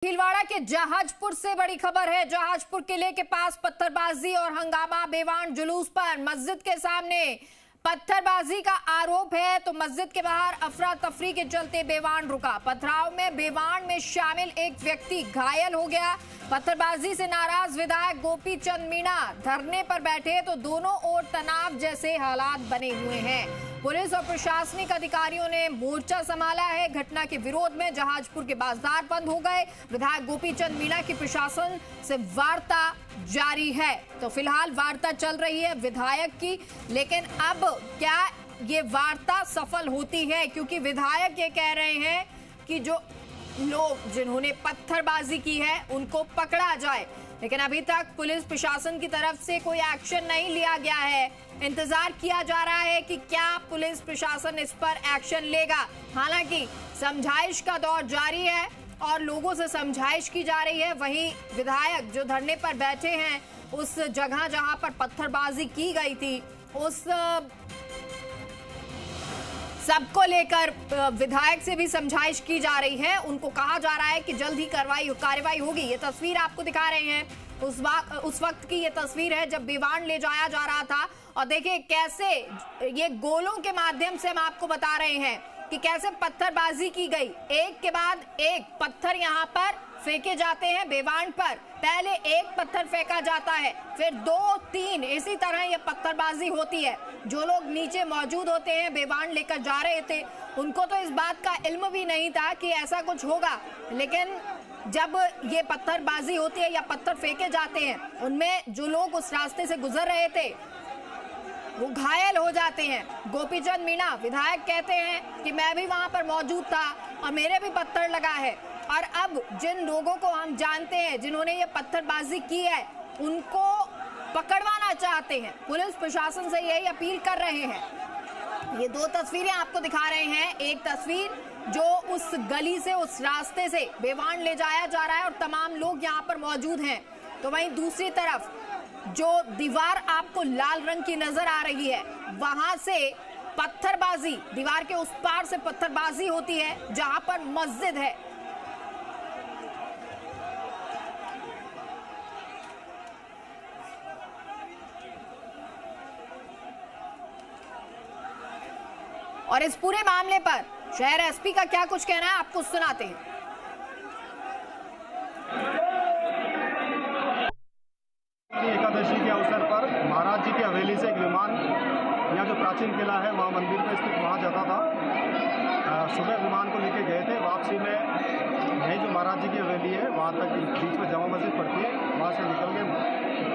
भीलवाड़ा के जहाजपुर से बड़ी खबर है। जहाजपुर किले के पास पत्थरबाजी और हंगामा, बेवान जुलूस पर मस्जिद के सामने पत्थरबाजी का आरोप है तो मस्जिद के बाहर अफरा तफरी के चलते बेवान रुका। पथराव में बेवान में शामिल एक व्यक्ति घायल हो गया। पत्थरबाजी से नाराज विधायक गोपी चंद मीणा धरने पर बैठे तो दोनों ओर तनाव जैसे हालात बने हुए हैं। पुलिस और प्रशासनिक अधिकारियों ने मोर्चा संभाला है। घटना के विरोध में जहाजपुर के बाजार बंद हो गए। विधायक गोपी चंद मीणा की प्रशासन से वार्ता जारी है। तो फिलहाल वार्ता चल रही है विधायक की, लेकिन अब क्या ये वार्ता सफल होती है? क्योंकि विधायक ये कह रहे हैं कि जो लोग जिन्होंने पत्थरबाजी की है उनको पकड़ा जाए, लेकिन अभी तक पुलिस प्रशासन की तरफ से कोई एक्शन नहीं लिया गया है। इंतजार किया जा रहा है कि क्या पुलिस प्रशासन इस पर एक्शन लेगा। हालांकि समझाइश का दौर जारी है और लोगों से समझाइश की जा रही है। वहीं विधायक जो धरने पर बैठे हैं उस जगह जहां पर पत्थरबाजी की गई थी उस सबको लेकर विधायक से भी समझाइश की जा रही है। उनको कहा जा रहा है कि जल्द ही कार्रवाई होगी। ये तस्वीर आपको दिखा रहे हैं उस वक्त की ये तस्वीर है जब बेवान ले जाया जा रहा था। और देखिए कैसे ये गोलों के माध्यम से हम आपको बता रहे हैं कि कैसे पत्थरबाजी की गई। एक के बाद एक पत्थर यहाँ पर फेंके जाते हैं बेवान पर। पहले एक पत्थर फेंका जाता है, फिर 2-3 इसी तरह ये पत्थरबाजी होती है। जो लोग नीचे मौजूद होते हैं बेवान लेकर जा रहे थे उनको तो इस बात का इल्म भी नहीं था कि ऐसा कुछ होगा, लेकिन जब ये पत्थरबाजी होती है या पत्थर फेंके जाते हैं उनमें जो लोग उस रास्ते से गुजर रहे थे वो घायल हो जाते हैं। गोपी चंद मीणा विधायक कहते हैं कि मैं भी वहां पर मौजूद था और मेरे भी पत्थर लगा है। और अब जिन लोगों को हम जानते हैं जिन्होंने ये पत्थरबाजी की है उनको पकड़वाना चाहते हैं। पुलिस प्रशासन से यही अपील कर रहे हैं। ये दो तस्वीरें आपको दिखा रहे हैं। एक तस्वीर जो उस गली से उस रास्ते से बेवान ले जाया जा रहा है और तमाम लोग यहाँ पर मौजूद हैं, तो वहीं दूसरी तरफ जो दीवार आपको लाल रंग की नजर आ रही है वहां से पत्थरबाजी, दीवार के उस पार से पत्थरबाजी होती है जहां पर मस्जिद है। और इस पूरे मामले पर शहर एसपी का क्या कुछ कहना है आपको सुनाते हैं। एकादशी के अवसर पर महाराज जी की हवेली से एक विमान यहाँ जो प्राचीन किला है वहाँ मंदिर पे स्थित वहाँ जाता था। सुबह विमान को लेके गए थे। वापसी में यही जो महाराज जी की हवेली है वहाँ तक बीच में जामा मस्जिद पड़ती है, वहाँ से निकल के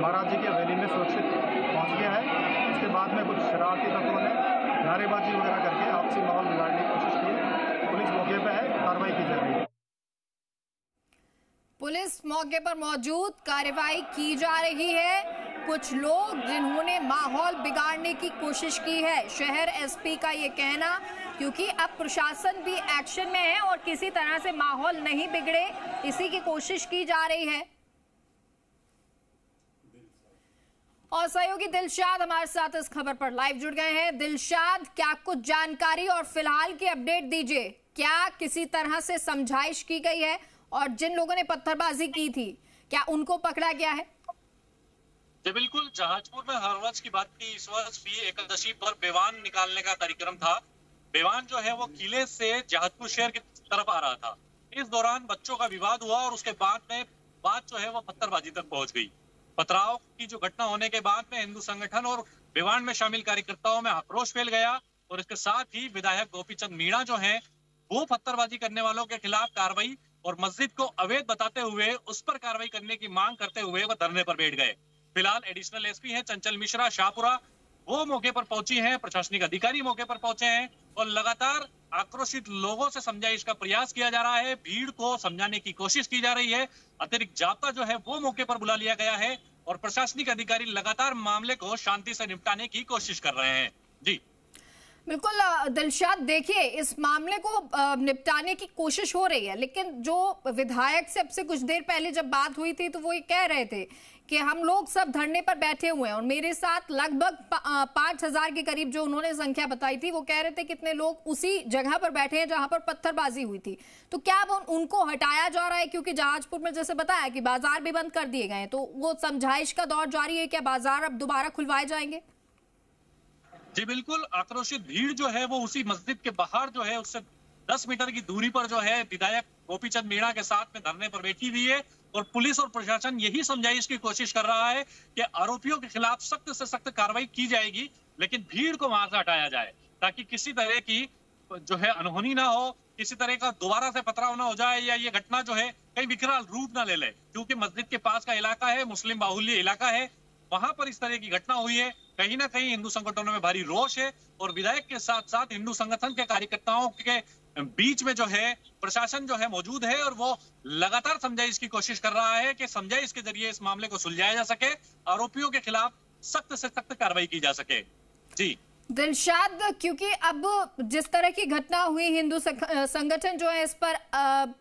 महाराज जी की हवेली में सुरक्षित पहुँच गया है। इसके बाद में कुछ शरारती तत्वों ने नारेबाजी वगैरह करके आपसी माहौल बिगाड़ने की कोशिश की। पुलिस मौके पर है, कार्रवाई की जा रही है। पुलिस मौके पर मौजूद, कार्रवाई की जा रही है। कुछ लोग जिन्होंने माहौल बिगाड़ने की कोशिश की है, शहर एसपी का ये कहना, क्योंकि अब प्रशासन भी एक्शन में है और किसी तरह से माहौल नहीं बिगड़े इसी की कोशिश की जा रही है। और सहयोगी दिलशाद हमारे साथ इस खबर पर लाइव जुड़ गए हैं। दिलशाद, क्या कुछ जानकारी और फिलहाल की अपडेट दीजिए। क्या किसी तरह से समझाइश की गई है और जिन लोगों ने पत्थरबाजी की थी क्या उनको पकड़ा गया है? जी बिल्कुल, जहाजपुर में हर वर्ष की बात की इस वर्ष भी एकादशी पर बेवान निकालने का कार्यक्रम था। बेवान जो है वो किले से जहाजपुर शहर की तरफ आ रहा था। इस दौरान बच्चों का विवाद हुआ और उसके बाद में बात जो है वो पत्थरबाजी तक पहुंच गई। पथराव की जो घटना होने के बाद में हिंदू संगठन और बेवान में शामिल कार्यकर्ताओं में आक्रोश फैल गया और इसके साथ ही विधायक गोपी चंद मीणा जो है वो पत्थरबाजी करने वालों के खिलाफ कार्रवाई और मस्जिद को अवैध बताते हुए उस पर कार्रवाई करने की मांग करते हुए वह धरने पर बैठ गए। फिलहाल एडिशनल एसपी हैं चंचल मिश्रा शाहपुरा, वो मौके पर पहुंची हैं, प्रशासनिक अधिकारी मौके पर पहुंचे हैं और लगातार आक्रोशित लोगों से समझाइश का प्रयास किया जा रहा है। भीड़ को समझाने की कोशिश की जा रही है। अतिरिक्त जाब्ता जो है वो मौके पर बुला लिया गया है और प्रशासनिक अधिकारी लगातार मामले को शांति से निपटाने की कोशिश कर रहे हैं। जी बिल्कुल दिलशाद, देखिए इस मामले को निपटाने की कोशिश हो रही है, लेकिन जो विधायक से अब से कुछ देर पहले जब बात हुई थी तो वो ये कह रहे थे कि हम लोग सब धरने पर बैठे हुए हैं और मेरे साथ लगभग 5,000 के करीब जो उन्होंने संख्या बताई थी, वो कह रहे थे कितने लोग उसी जगह पर बैठे हैं जहां पर पत्थरबाजी हुई थी। तो क्या अब उनको हटाया जा रहा है? क्योंकि जहाजपुर में जैसे बताया कि बाजार भी बंद कर दिए गए हैं, तो वो समझाइश का दौर जारी है। क्या बाजार अब दोबारा खुलवाए जाएंगे? जी बिल्कुल, आक्रोशित भीड़ जो है वो उसी मस्जिद के बाहर जो है उससे 10 मीटर की दूरी पर जो है विधायक गोपीचंद मीणा के साथ में धरने पर बैठी हुई है और पुलिस और प्रशासन यही समझाइश की कोशिश कर रहा है कि आरोपियों के खिलाफ सख्त से सख्त कार्रवाई की जाएगी, लेकिन भीड़ को वहां से हटाया जाए ताकि किसी तरह की जो है अनहोनी ना हो, किसी तरह का दोबारा से पथराव ना हो जाए या ये घटना जो है कहीं विकराल रूप ना ले ले। क्योंकि मस्जिद के पास का इलाका है, मुस्लिम बाहुल्य इलाका है, वहां पर इस तरह की घटना हुई है। कहीं ना कहीं हिंदू संगठनों में भारी रोष है और विधायक के साथ साथ हिंदू संगठन के कार्यकर्ताओं के बीच में जो है प्रशासन जो है मौजूद है और वो लगातार समझाइश की कोशिश कर रहा है कि समझाइश के जरिए इस मामले को सुलझाया जा सके, आरोपियों के खिलाफ सख्त से सख्त कार्रवाई की जा सके। जी दिलशाद, क्योंकि अब जिस तरह की घटना हुई, हिंदू संगठन जो है इस पर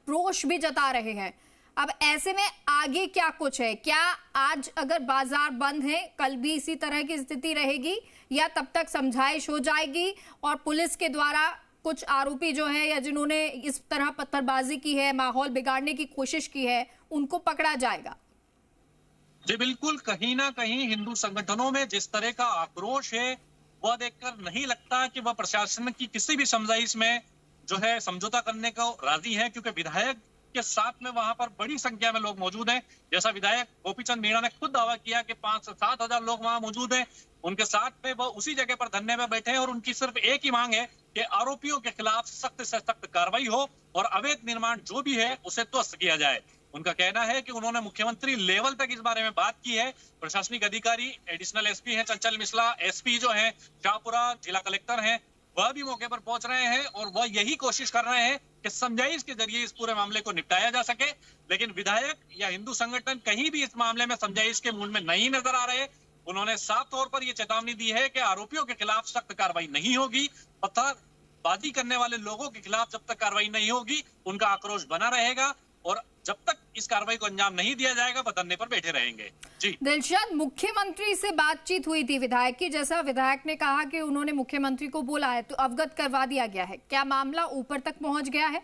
रोष भी जता रहे हैं। अब ऐसे में आगे क्या कुछ है? क्या आज अगर बाजार बंद है, कल भी इसी तरह की स्थिति रहेगी या तब तक समझाइश हो जाएगी और पुलिस के द्वारा कुछ आरोपी जो है या जिन्होंने इस तरह पत्थरबाजी की है, माहौल बिगाड़ने की कोशिश की है, उनको पकड़ा जाएगा? जी बिल्कुल, कहीं ना कहीं हिंदू संगठनों में जिस तरह का आक्रोश है वह देखकर नहीं लगता कि वह प्रशासन की किसी भी समझाइश में जो है समझौता करने को राजी है, क्योंकि विधायक के साथ में वहां पर बड़ी संख्या में लोग मौजूद हैं। जैसा विधायक गोपीचंद मीणा ने खुद दावा किया कि 5 से 7 हजार लोग वहां मौजूद हैं, उनके साथ में वो उसी जगह पर धरने में बैठे हैं और उनकी सिर्फ एक ही मांग है कि आरोपियों के खिलाफ सख्त से सख्त कार्रवाई हो और अवैध निर्माण जो भी है उसे ध्वस्त किया जाए। उनका कहना है कि उन्होंने मुख्यमंत्री लेवल तक इस बारे में बात की है। प्रशासनिक अधिकारी एडिशनल एसपी हैं चंचल मिश्रा, एसपी जो है शाहपुरा, जिला कलेक्टर हैं, वह भी मौके पर पहुंच रहे हैं और वह यही कोशिश कर रहे हैं कि समझाइश के जरिए इस पूरे मामले को निपटाया जा सके। लेकिन विधायक या हिंदू संगठन कहीं भी इस मामले में समझाइश के मूड में नहीं नजर आ रहे। उन्होंने साफ तौर पर यह चेतावनी दी है कि आरोपियों के खिलाफ सख्त कार्रवाई नहीं होगी, पत्थरबाजी करने वाले लोगों के खिलाफ जब तक कार्रवाई नहीं होगी उनका आक्रोश बना रहेगा और जब तक इस कार्रवाई को अंजाम नहीं दिया जाएगा वह धरने पर बैठे रहेंगे। जी दिलशाद, मुख्यमंत्री से बातचीत हुई थी विधायक की, जैसा विधायक ने कहा कि उन्होंने मुख्यमंत्री को बोला है तो अवगत करवा दिया गया है, क्या मामला ऊपर तक पहुंच गया है?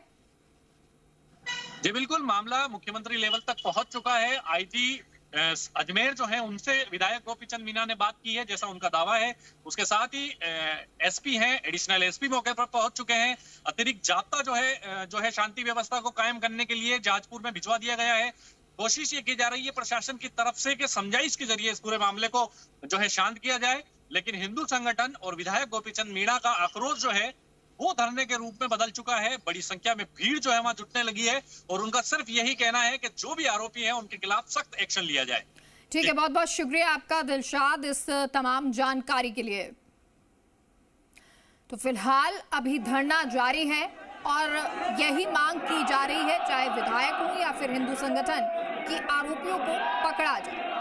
जी बिल्कुल, मामला मुख्यमंत्री लेवल तक पहुंच चुका है। आईजी अजमेर जो है उनसे विधायक गोपीचंद मीणा ने बात की है, जैसा उनका दावा है। उसके साथ ही एसपी हैं, एडिशनल एसपी मौके पर पहुंच चुके हैं। अतिरिक्त जाब्ता जो है शांति व्यवस्था को कायम करने के लिए जहाजपुर में भिजवा दिया गया है। कोशिश ये की जा रही है प्रशासन की तरफ से कि समझाइश के जरिए इस पूरे मामले को जो है शांत किया जाए, लेकिन हिंदू संगठन और विधायक गोपीचंद मीणा का आक्रोश जो है वो धरने के रूप में बदल चुका है। बड़ी संख्या में भीड़ जो है वहां जुटने लगी है और उनका सिर्फ यही कहना है कि जो भी आरोपी हैं उनके खिलाफ सख्त एक्शन लिया जाए। ठीक है, बहुत बहुत शुक्रिया आपका दिलशाद इस तमाम जानकारी के लिए। तो फिलहाल अभी धरना जारी है और यही मांग की जा रही है, चाहे विधायक हो या फिर हिंदू संगठन, कि आरोपियों को पकड़ा जाए।